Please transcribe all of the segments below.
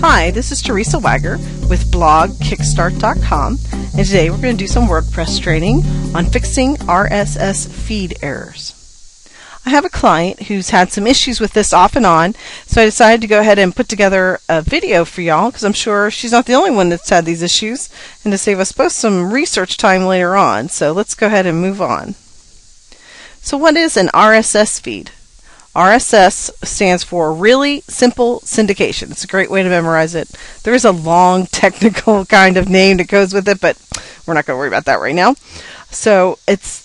Hi, this is Teresa Wagger with blogkickstart.com, and today we're going to do some WordPress training on fixing RSS feed errors. I have a client who's had some issues with this off and on, so I decided to go ahead and put together a video for y'all because I'm sure she's not the only one that's had these issues, and to save us both some research time later on. So let's go ahead and move on. So what is an RSS feed? RSS stands for Really Simple Syndication. It's a great way to memorize it. There is a long technical kind of name that goes with it, but we're not going to worry about that right now. So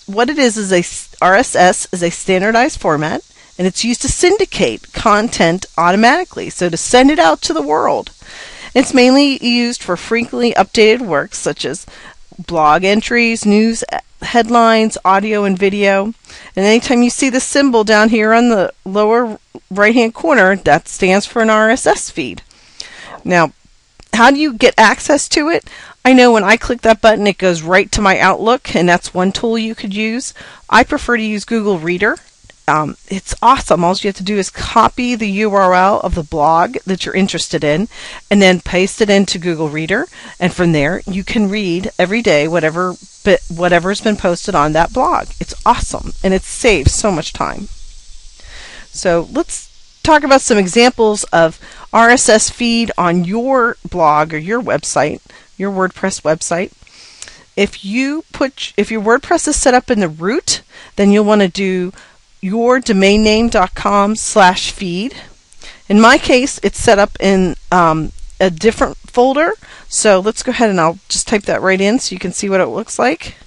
what it is a RSS is a standardized format, and it's used to syndicate content automatically, so to send it out to the world. It's mainly used for frequently updated works such as blog entries, news headlines, audio and video. And anytime you see the symbol down here on the lower right hand corner, that stands for an RSS feed. Now, how do you get access to it? I know when I click that button it goes right to my Outlook, and that's one tool you could use. I prefer to use Google Reader. It's awesome. All you have to do is copy the URL of the blog that you're interested in and then paste it into Google Reader, and from there you can read every day whatever's been posted on that blog. It's awesome, and it saves so much time. So let's talk about some examples of RSS feed on your blog or your website, your WordPress website. If your WordPress is set up in the root, then you'll want to do yourdomainname.com/feed. In my case, it's set up in a different folder, so let's go ahead and I'll just type that right in so you can see what it looks like.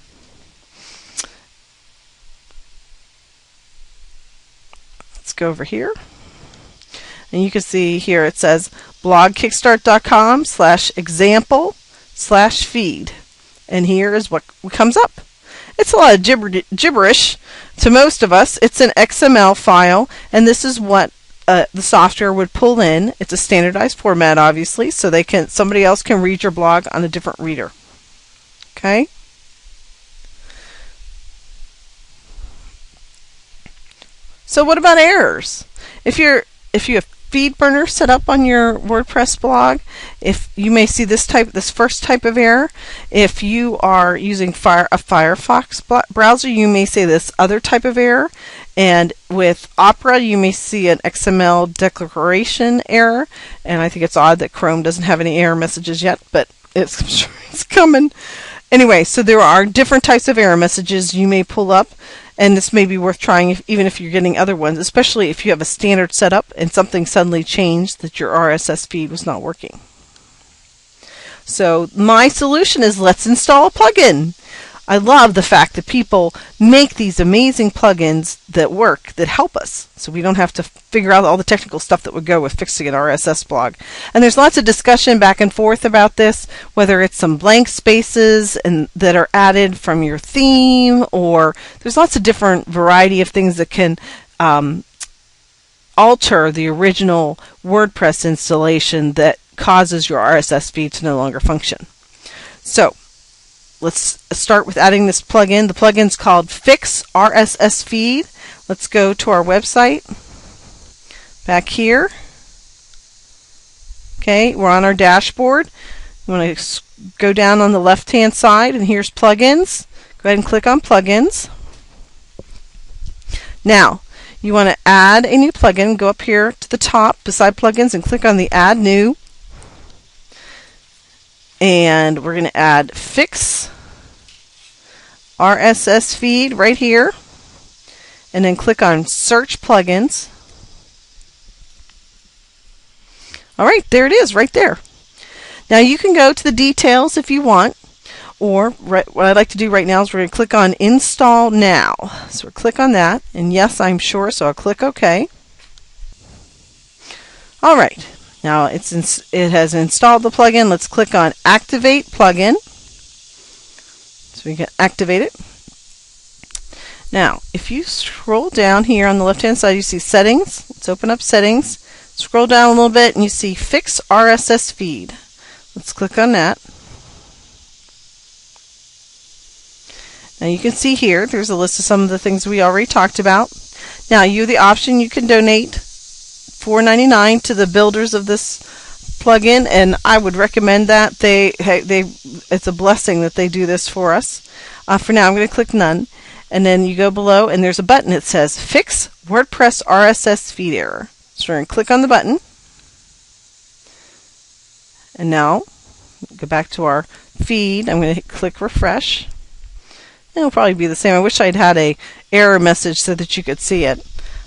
Let's go over here, and you can see here it says blogkickstart.com/example/feed, and here is what comes up. It's a lot of gibberish to most of us. It's an XML file, and this is what the software would pull in. It's a standardized format, obviously, so somebody else can read your blog on a different reader. Okay. So what about errors? If you have FeedBurner set up on your WordPress blog, if you may see this first type of error. If you are using a Firefox browser, you may see this other type of error. And with Opera, you may see an XML declaration error. And I think it's odd that Chrome doesn't have any error messages yet, but it's coming. Anyway, so there are different types of error messages you may pull up, and this may be worth trying even if you're getting other ones, especially if you have a standard setup and something suddenly changed that your RSS feed was not working. So my solution is let's install a plugin. I love the fact that people make these amazing plugins that work, that help us, so we don't have to figure out all the technical stuff that would go with fixing an RSS blog. And there's lots of discussion back and forth about this, whether it's some blank spaces that are added from your theme, or there's lots of different variety of things that can alter the original WordPress installation that causes your RSS feed to no longer function. So let's start with adding this plugin. The plugin's called Fix RSS Feed. Let's go to our website. Back here. Okay, we're on our dashboard. You want to go down on the left-hand side, and here's Plugins. Go ahead and click on Plugins. Now, you want to add a new plugin. Go up here to the top beside Plugins and click on the Add New. And we're going to add Fix RSS Feed right here, and then click on Search Plugins. Alright, there it is right there. Now you can go to the details if you want, or what I'd like to do right now is we're going to click on Install Now. So we'll click on that, and yes, I'm sure, so I'll click OK. Alright. Now it has installed the plugin. Let's click on Activate Plugin so we can activate it. Now, if you scroll down here on the left-hand side, you see Settings. Let's open up Settings. Scroll down a little bit, and you see Fix RSS Feed. Let's click on that. Now you can see here, there's a list of some of the things we already talked about. Now you have the option, you can donate $4.99 to the builders of this plugin, and I would recommend that. It's a blessing that they do this for us. For now, I'm going to click None, and then you go below, and there's a button that says Fix WordPress RSS Feed Error. So we're going to click on the button, and now go back to our feed. I'm going to click Refresh. It'll probably be the same. I wish I'd had a error message so that you could see it,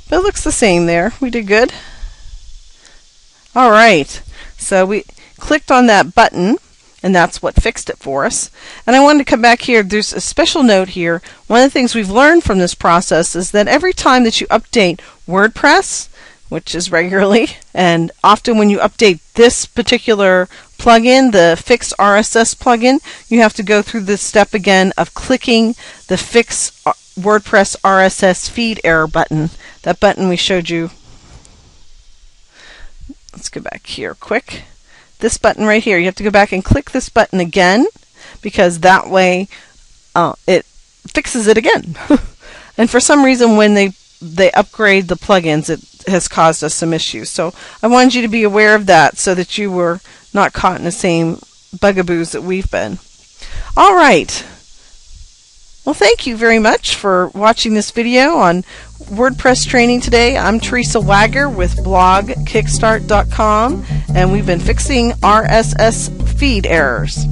but it looks the same there. We did good. All right, so we clicked on that button, and that's what fixed it for us. And I wanted to come back here. There's a special note here. One of the things we've learned from this process is that every time that you update WordPress, which is regularly, and often when you update this particular plugin, the Fix RSS plugin, you have to go through this step again of clicking the Fix WordPress RSS Feed Error button. That button we showed you. Let's go back here quick. This button right here, you have to go back and click this button again, because that way it fixes it again. And for some reason when they upgrade the plugins, it has caused us some issues. So I wanted you to be aware of that so that you were not caught in the same bugaboos that we've been. All right. Well, thank you very much for watching this video on WordPress training today. I'm Teresa Wagger with blogkickstart.com, and we've been fixing RSS feed errors.